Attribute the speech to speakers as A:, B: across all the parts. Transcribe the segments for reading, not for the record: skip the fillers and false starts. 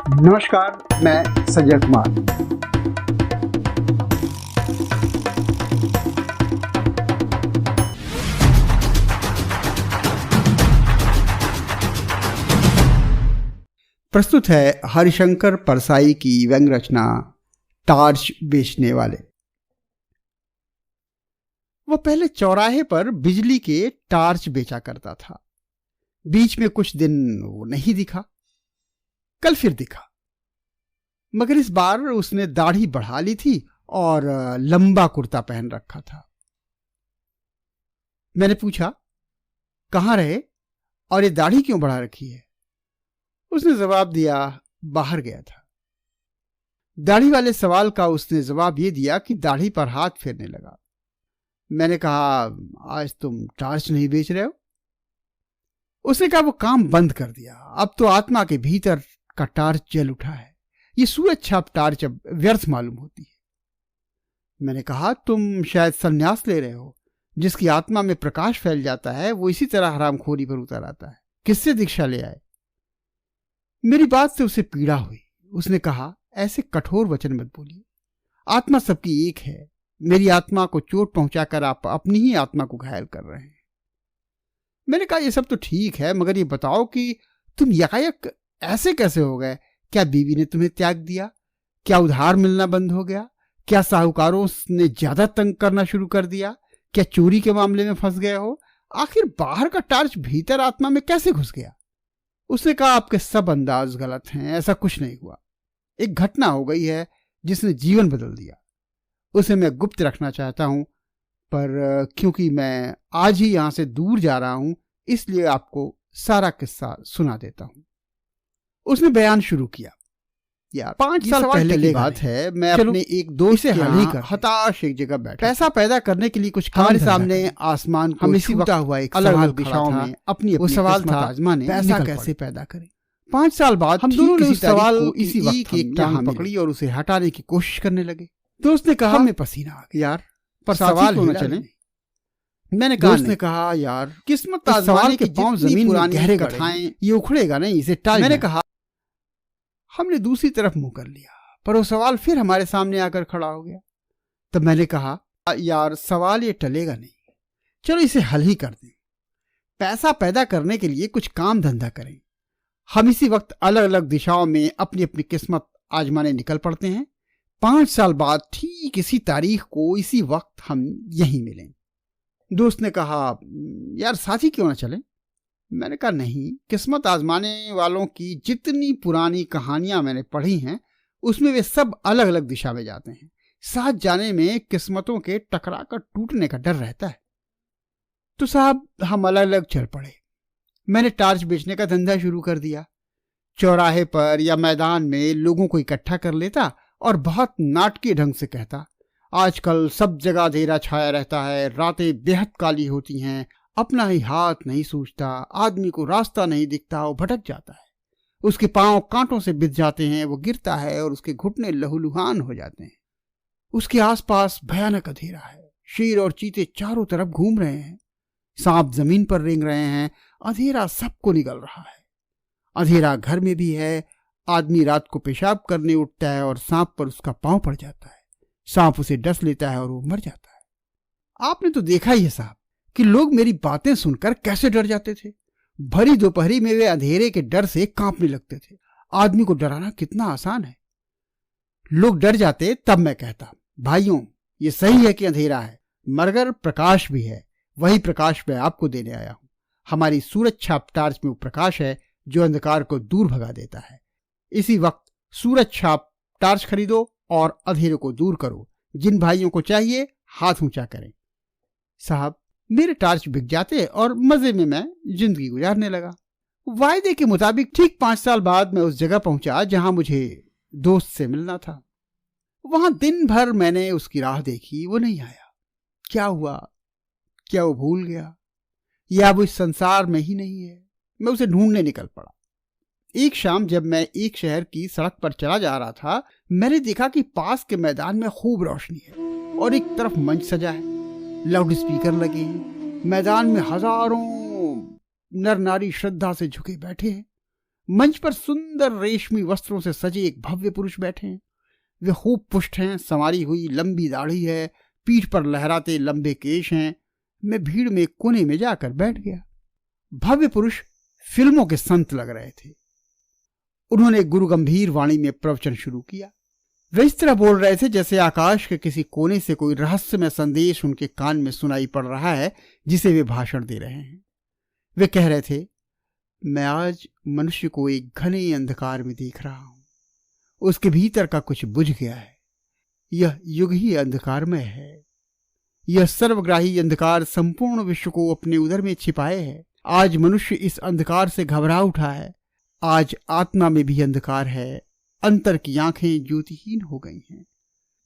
A: नमस्कार, मैं संजय कुमार। प्रस्तुत है हरिशंकर परसाई की व्यंग रचना टार्च बेचने वाले। वो पहले चौराहे पर बिजली के टार्च बेचा करता था। बीच में कुछ दिन वो नहीं दिखा, कल फिर दिखा, मगर इस बार उसने दाढ़ी बढ़ा ली थी और लंबा कुर्ता पहन रखा था। मैंने पूछा, कहाँ रहे और ये दाढ़ी क्यों बढ़ा रखी है? उसने जवाब दिया, बाहर गया था। दाढ़ी वाले सवाल का उसने जवाब ये दिया कि दाढ़ी पर हाथ फेरने लगा। मैंने कहा, आज तुम टार्च नहीं बेच रहे हो? उसने कहा, वो काम बंद कर दिया, अब तो आत्मा के भीतर का टार्च जल उठा है। ये सूरज छाप टार्च अब व्यर्थ मालूम होती है। मैंने कहा, तुम शायद संन्यास ले रहे हो। जिसकी आत्मा में प्रकाश फैल जाता है वो इसी तरह हरामखोरी पर उतर आता है। किससे दीक्षा ले आए? मेरी बात से उसे पीड़ा हुई। उसने कहा, ऐसे कठोर वचन मत बोलिए। आत्मा सबकी एक है। मेरी आत्मा को चोट पहुंचाकर आप अपनी ही आत्मा को घायल कर रहे हैं। मैंने कहा, यह सब तो ठीक है, मगर ये बताओ कि तुम यकायक ऐसे कैसे हो गए? क्या बीवी ने तुम्हें त्याग दिया? क्या उधार मिलना बंद हो गया? क्या साहूकारों ने ज्यादा तंग करना शुरू कर दिया? क्या चोरी के मामले में फंस गए हो? आखिर बाहर का टार्च भीतर आत्मा में कैसे घुस गया? उसने कहा, आपके सब अंदाज गलत हैं, ऐसा कुछ नहीं हुआ। एक घटना हो गई है जिसने जीवन बदल दिया। उसे मैं गुप्त रखना चाहता हूं, पर क्योंकि मैं आज ही यहां से दूर जा रहा हूं, इसलिए आपको सारा किस्सा सुना देता हूं। उसने बयान शुरू किया। यार, 5 साल पहले की बात है। मैं अपने एक दोस्त से हताश एक जगह बैठा, पैसा पैदा करने के लिए कुछ हमारे सामने आसमान को छूता हुआ एक अलग अलग दिशाओं में अपनी वो सवाल था, आजमाने पैसा कैसे पैदा करें। 5 साल बाद हम दोनों ने उस सवाल को इसी वक्त एक टांग पकड़ी और उसे हटाने की कोशिश करने लगे। दोस्त ने कहा, हमें पसीना आ गया यार, पर सवाल होना चले। मैंने कहा, उसने कहा, यार किस्मत आजमाने के पांव जमीन में गहरे गठाएं, ये उखड़ेगा नहीं, इसे टाल। मैंने कहा, हमने दूसरी तरफ मुंह कर लिया, पर वो सवाल फिर हमारे सामने आकर खड़ा हो गया। तब मैंने कहा, यार सवाल ये टलेगा नहीं, चलो इसे हल ही कर दें। पैसा पैदा करने के लिए कुछ काम धंधा करें। हम इसी वक्त अलग अलग दिशाओं में अपनी अपनी किस्मत आजमाने निकल पड़ते हैं। 5 साल बाद ठीक इसी तारीख को इसी वक्त हम यहीं मिलें। दोस्त ने कहा, यार साथी क्यों ना चले? मैंने कहा, नहीं, किस्मत आजमाने वालों की जितनी पुरानी कहानियां मैंने पढ़ी हैं उसमें वे सब अलग अलग दिशा में जाते हैं। साथ जाने में किस्मतों के टकरा कर टूटने का डर रहता है। तो साहब, हम अलग अलग चल पड़े। मैंने टार्च बेचने का धंधा शुरू कर दिया। चौराहे पर या मैदान में लोगों को इकट्ठा कर लेता और बहुत नाटकीय ढंग से कहता, आजकल सब जगह अंधेरा छाया रहता है, रातें बेहद काली होती हैं, अपना ही हाथ नहीं सूझता, आदमी को रास्ता नहीं दिखता, वो भटक जाता है, उसके पांव कांटों से बिध जाते हैं, वो गिरता है और उसके घुटने लहूलुहान हो जाते हैं। उसके आसपास भयानक अंधेरा है। शेर और चीते चारों तरफ घूम रहे हैं, सांप जमीन पर रेंग रहे हैं। अंधेरा सबको निगल रहा है। अंधेरा घर में भी है। आदमी रात को पेशाब करने उठता है और सांप पर उसका पांव पड़ जाता है। सांप उसे डस लेता है और वो मर जाता है। आपने तो देखा ही है साहब कि लोग मेरी बातें सुनकर कैसे डर जाते थे। भरी दोपहरी में वे अंधेरे के डर से कांपने लगते थे। आदमी को डराना कितना आसान है। लोग डर जाते तब मैं कहता, भाइयों ये सही है कि अंधेरा है, मगर प्रकाश भी है। वही प्रकाश मैं आपको देने आया हूं। हमारी सूरज छाप टार्च में वो प्रकाश है जो अंधकार को दूर भगा देता है। इसी वक्त सूरज छाप टार्च खरीदो और अंधेरे को दूर करो। जिन भाइयों को चाहिए हाथ ऊंचा करें। साहब, मेरे टार्च बिक जाते और मजे में मैं जिंदगी गुजारने लगा। वायदे के मुताबिक ठीक 5 साल बाद मैं उस जगह पहुंचा जहां मुझे दोस्त से मिलना था। वहां दिन भर मैंने उसकी राह देखी, वो नहीं आया। क्या हुआ? क्या वो भूल गया या वो इस संसार में ही नहीं है? मैं उसे ढूंढने निकल पड़ा। एक शाम जब मैं एक शहर की सड़क पर चला जा रहा था, मैंने देखा कि पास के मैदान में खूब रोशनी है और एक तरफ मंच सजा है, लाउड स्पीकर लगे हैं। मैदान में हजारों नर नारी श्रद्धा से झुके बैठे हैं। मंच पर सुंदर रेशमी वस्त्रों से सजे एक भव्य पुरुष बैठे हैं। वे खूब पुष्ट हैं, संवारी हुई लंबी दाढ़ी है, पीठ पर लहराते लंबे केश हैं। मैं भीड़ में एक कोने में जाकर बैठ गया। भव्य पुरुष फिल्मों के संत लग रहे थे। उन्होंने गुरु गंभीर वाणी में प्रवचन शुरू किया। वे इस तरह बोल रहे थे जैसे आकाश के किसी कोने से कोई रहस्यमय संदेश उनके कान में सुनाई पड़ रहा है जिसे वे भाषण दे रहे हैं। वे कह रहे थे, मैं आज मनुष्य को एक घने अंधकार में देख रहा हूं। उसके भीतर का कुछ बुझ गया है। यह युग ही अंधकारमय है। यह सर्वग्राही अंधकार संपूर्ण विश्व को अपने उदर में छिपाए है। आज मनुष्य इस अंधकार से घबरा उठा है। आज आत्मा में भी अंधकार है। अंतर की आंखें ज्योतिहीन हो गई हैं।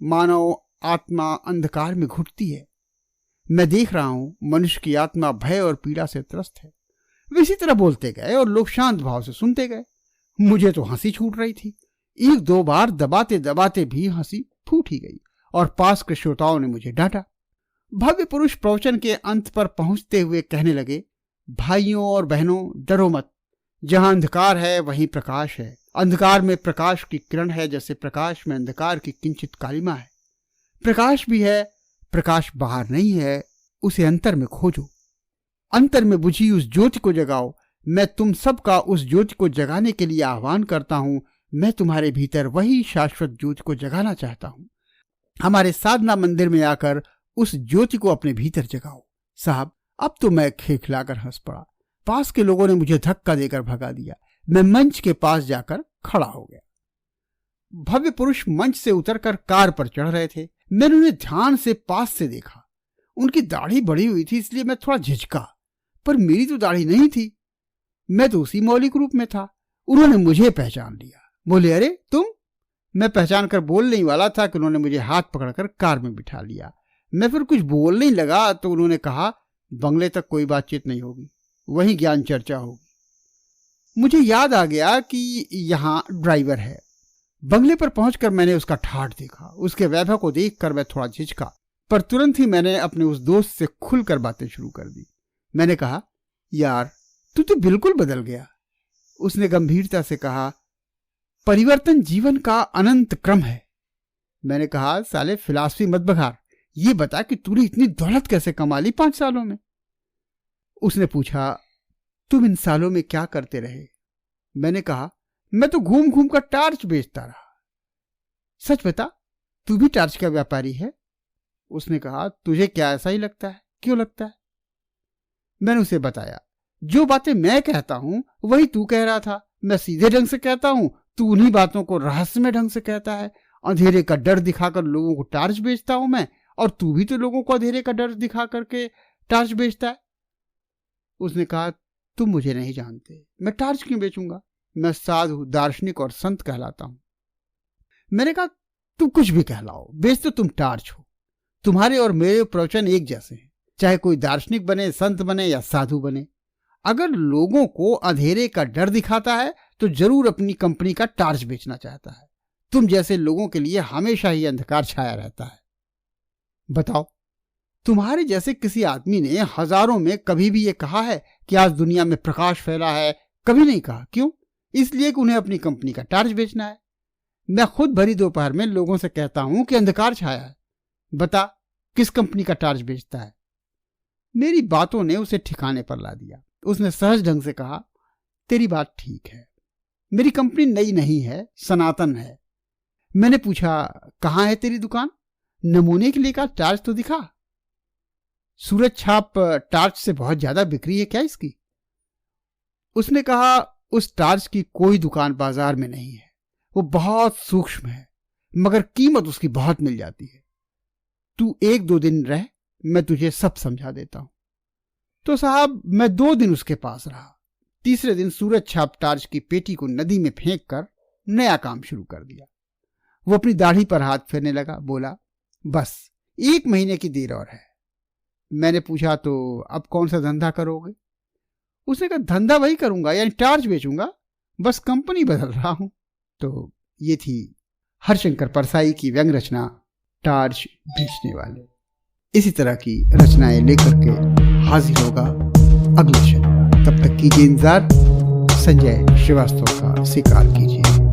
A: मानव आत्मा अंधकार में घुटती है। मैं देख रहा हूं मनुष्य की आत्मा भय और पीड़ा से त्रस्त है। वे इसी तरह बोलते गए और लोग शांत भाव से सुनते गए। मुझे तो हंसी छूट रही थी। एक दो बार दबाते दबाते भी हंसी फूट ही गई और पास के श्रोताओं ने मुझे डांटा। भव्य पुरुष प्रवचन के अंत पर पहुंचते हुए कहने लगे, भाइयों और बहनों, डरो मत। जहां अंधकार है वहीं प्रकाश है। अंधकार में प्रकाश की किरण है, जैसे प्रकाश में अंधकार की किंचित कालिमा है। प्रकाश भी है, प्रकाश बाहर नहीं है, उसे अंतर में खोजो। अंतर में बुझी उस ज्योति को जगाओ। मैं तुम सबका उस ज्योति को जगाने के लिए आह्वान करता हूं। मैं तुम्हारे भीतर वही शाश्वत ज्योति को जगाना चाहता हूं। हमारे साधना मंदिर में आकर उस ज्योति को अपने भीतर जगाओ। साहब, अब तो मैं खिलखिलाकर हंस पड़ा। पास के लोगों ने मुझे धक्का देकर भगा दिया। मैं मंच के पास जाकर खड़ा हो गया। भव्य पुरुष मंच से उतरकर कार पर चढ़ रहे थे। मैंने उन्हें ध्यान से पास से देखा। उनकी दाढ़ी बढ़ी हुई थी, इसलिए मैं थोड़ा झिझका, पर मेरी तो दाढ़ी नहीं थी। मैं तो उसी मौलिक रूप में था। उन्होंने मुझे पहचान लिया। बोले, अरे तुम? मैं पहचान कर बोलने ही वाला था कि उन्होंने मुझे हाथ पकड़कर कार में बिठा लिया। मैं फिर कुछ बोलने ही लगा तो उन्होंने कहा, बंगले तक कोई बातचीत नहीं होगी, वहीं ज्ञान चर्चा होगी। मुझे याद आ गया कि यहाँ ड्राइवर है। बंगले पर पहुंचकर मैंने उसका ठाठ देखा। उसके वैभव को देखकर मैं थोड़ा झिझका, पर तुरंत ही मैंने अपने उस दोस्त से खुलकर बातें शुरू कर दी। मैंने कहा, यार तू तो बिल्कुल बदल गया। उसने गंभीरता से कहा, परिवर्तन जीवन का अनंत क्रम है। मैंने कहा, साले फिलॉसफी मत बघार, ये बता कि तूने इतनी दौलत कैसे कमा ली 5 सालों में। उसने पूछा, तुम इन सालों में क्या करते रहे? मैंने कहा, मैं तो घूम घूम कर टार्च बेचता रहा। सच बता, तू भी टार्च का व्यापारी है? उसने कहा, तुझे क्या ऐसा ही लगता है? क्यों लगता है? मैंने उसे बताया, जो बातें मैं कहता हूं वही तू कह रहा था। मैं सीधे ढंग से कहता हूं, तू उन्हीं बातों को रहस्यमय ढंग से कहता है। अंधेरे का डर दिखाकर लोगों को टार्च बेचता हूं मैं, और तू भी तो लोगों को अंधेरे का डर दिखा करके टार्च बेचता है। उसने कहा, तुम मुझे नहीं जानते, मैं टार्च क्यों बेचूंगा? मैं साधु, दार्शनिक और संत कहलाता हूं। मैंने कहा, तुम कुछ भी कहलाओ, बेच तो तुम टार्च हो। तुम्हारे और मेरे प्रवचन एक जैसे हैं, चाहे कोई दार्शनिक बने, संत बने या साधु बने। अगर लोगों को अंधेरे का डर दिखाता है तो जरूर अपनी कंपनी का टार्च बेचना चाहता है। तुम जैसे लोगों के लिए हमेशा ही अंधकार छाया रहता है। बताओ, तुम्हारे जैसे किसी आदमी ने हजारों में कभी भी ये कहा है कि आज दुनिया में प्रकाश फैला है? कभी नहीं कहा। क्यों? इसलिए कि उन्हें अपनी कंपनी का टार्च बेचना है। मैं खुद भरी दोपहर में लोगों से कहता हूं कि अंधकार छाया है। बता, किस कंपनी का टार्च बेचता है? मेरी बातों ने उसे ठिकाने पर ला दिया। उसने सहज ढंग से कहा, तेरी बात ठीक है, मेरी कंपनी नई नहीं है, सनातन है। मैंने पूछा, कहाँ है तेरी दुकान? नमूने के लिए का टार्च तो दिखा। सूरज छाप टार्च से बहुत ज्यादा बिक्री है क्या इसकी? उसने कहा, उस टार्च की कोई दुकान बाजार में नहीं है। वो बहुत सूक्ष्म है, मगर कीमत उसकी बहुत मिल जाती है। तू 1-2 दिन रह, मैं तुझे सब समझा देता हूं। तो साहब, मैं 2 दिन उसके पास रहा। तीसरे दिन सूरज छाप टार्च की पेटी को नदी में फेंक कर नया काम शुरू कर दिया। वो अपनी दाढ़ी पर हाथ फेरने लगा। बोला, बस 1 महीने की देर और है। मैंने पूछा, तो अब कौन सा धंधा करोगे? उसने कहा, धंधा वही करूंगा, यानी टार्च बेचूंगा, बस कंपनी बदल रहा हूं। तो ये थी हरशंकर परसाई की व्यंग रचना टार्च बेचने वाले। इसी तरह की रचनाएं लेकर के हाजिर होगा अगले शनिवार। तब तक कीजिए इंतजार। संजय श्रीवास्तव का स्वीकार कीजिए।